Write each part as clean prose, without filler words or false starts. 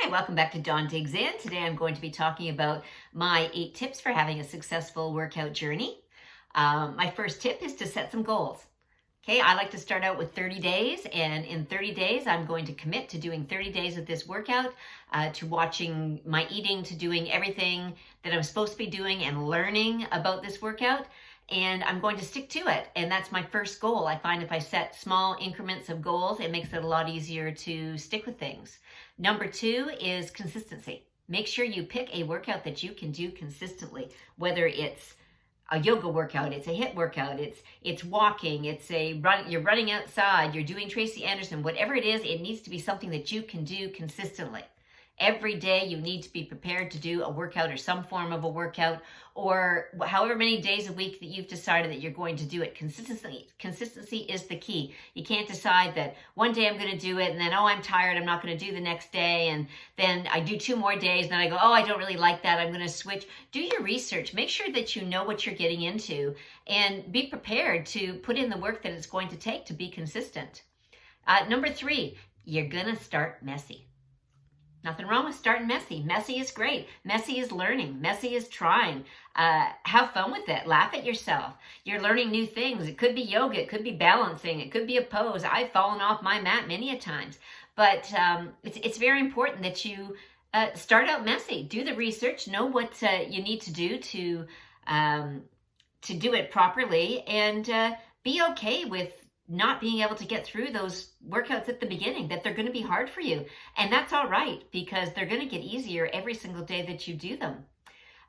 Hi, welcome back to Dawn Digs In. Today I'm going to be talking about my 8 tips for having a successful workout journey. My first tip is to set some goals. Okay, I like to start out with 30 days, and in 30 days, I'm going to commit to doing 30 days of this workout, to watching my eating, to doing everything that I'm supposed to be doing and learning about this workout. And I'm going to stick to it. And that's my first goal. I find if I set small increments of goals, it makes it a lot easier to stick with things. Number 2 is consistency. Make sure you pick a workout that you can do consistently, whether it's a yoga workout, it's a HIIT workout, it's walking, you're running outside, you're doing Tracy Anderson, whatever it is, it needs to be something that you can do consistently. Every day you need to be prepared to do a workout or some form of a workout, or however many days a week that you've decided that you're going to do it. Consistency is the key. You can't decide that one day I'm going to do it and then, oh, I'm tired, I'm not going to do the next day, and then I do 2 more days and then I go, oh, I don't really like that, I'm going to switch. Do your research. Make sure that you know what you're getting into and be prepared to put in the work that it's going to take to be consistent. Number 3, you're going to start messy. Nothing wrong with starting messy. Messy is great. Messy is learning. Messy is trying. Have fun with it. Laugh at yourself. You're learning new things. It could be yoga. It could be balancing. It could be a pose. I've fallen off my mat many a times. But it's very important that you start out messy. Do the research. Know what you need to do to do it properly. And be okay with not being able to get through those workouts at the beginning, that they're going to be hard for you. And that's all right, because they're going to get easier every single day that you do them.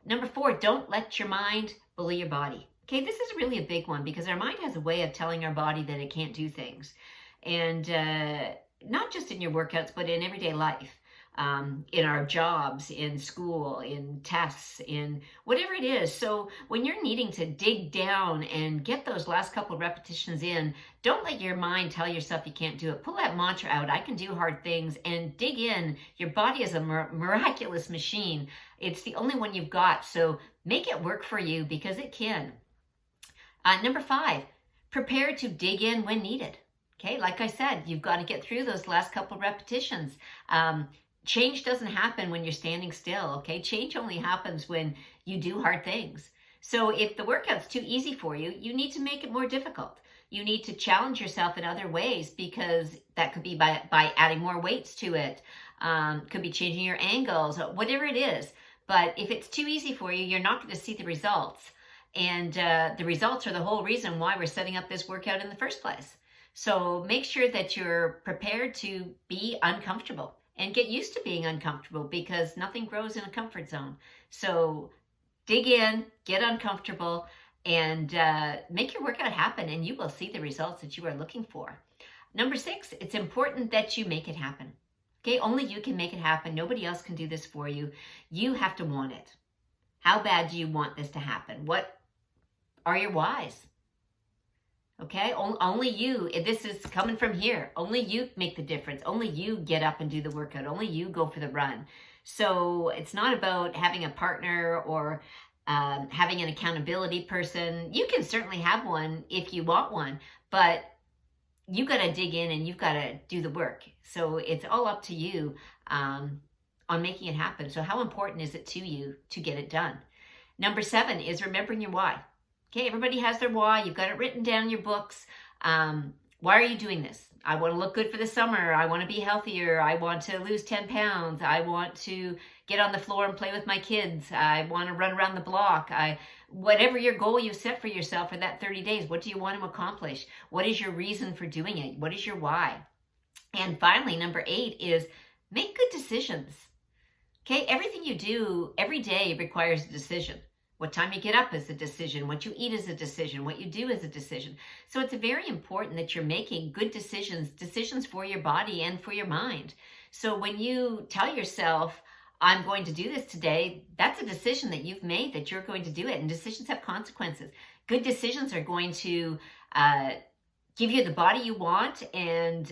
Number 4, don't let your mind bully your body. Okay, this is really a big one because our mind has a way of telling our body that it can't do things. And not just in your workouts, but in everyday life. In our jobs, in school, in tests, in whatever it is. So when you're needing to dig down and get those last couple of repetitions in, don't let your mind tell yourself you can't do it. Pull that mantra out, I can do hard things, and dig in. Your body is a miraculous machine. It's the only one you've got, so make it work for you because it can. Number 5, prepare to dig in when needed. Okay, like I said, you've got to get through those last couple repetitions. Change doesn't happen when you're standing still, okay? Change only happens when you do hard things. So if the workout's too easy for you, you need to make it more difficult. You need to challenge yourself in other ways, because that could be by adding more weights to it, could be changing your angles, whatever it is. But if it's too easy for you, you're not going to see the results. And the results are the whole reason why we're setting up this workout in the first place. So make sure that you're prepared to be uncomfortable. And get used to being uncomfortable, because nothing grows in a comfort zone. So dig in, get uncomfortable, and make your workout happen, and you will see the results that you are looking for. Number 6, it's important that you make it happen. Okay, only you can make it happen. Nobody else can do this for you. You have to want it. How bad do you want this to happen? What are your whys? Okay, only you, this is coming from here. Only you make the difference. Only you get up and do the workout. Only you go for the run. So it's not about having a partner or having an accountability person. You can certainly have one if you want one, but you got to dig in and you've got to do the work. So it's all up to you on making it happen. So how important is it to you to get it done? Number 7 is remembering your why. Okay, everybody has their why. You've got it written down in your books. Why are you doing this? I want to look good for the summer. I want to be healthier. I want to lose 10 pounds. I want to get on the floor and play with my kids. I want to run around the block. Whatever your goal you set for yourself for that 30 days, what do you want to accomplish? What is your reason for doing it? What is your why? And finally, number 8 is make good decisions. Okay, everything you do every day requires a decision. What time you get up is a decision. What you eat is a decision. What you do is a decision. So it's very important that you're making good decisions for your body and for your mind. So when you tell yourself, I'm going to do this today, that's a decision that you've made, that you're going to do it. And decisions have consequences. Good decisions are going to give you the body you want and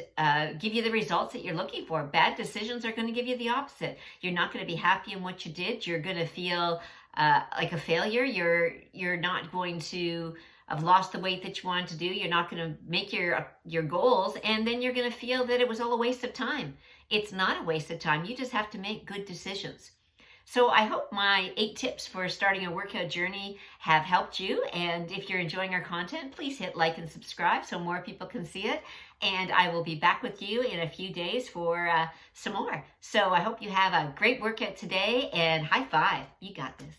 give you the results that you're looking for. Bad decisions are going to give you the opposite. You're not going to be happy in what you did. You're going to feel like a failure. You're not going to have lost the weight that you wanted to do. You're not going to make your goals, and then you're going to feel that it was all a waste of time. It's not a waste of time. You just have to make good decisions. So I hope my 8 tips for starting a workout journey have helped you. And if you're enjoying our content, please hit like and subscribe so more people can see it. And I will be back with you in a few days for some more. So I hope you have a great workout today, and high five. You got this.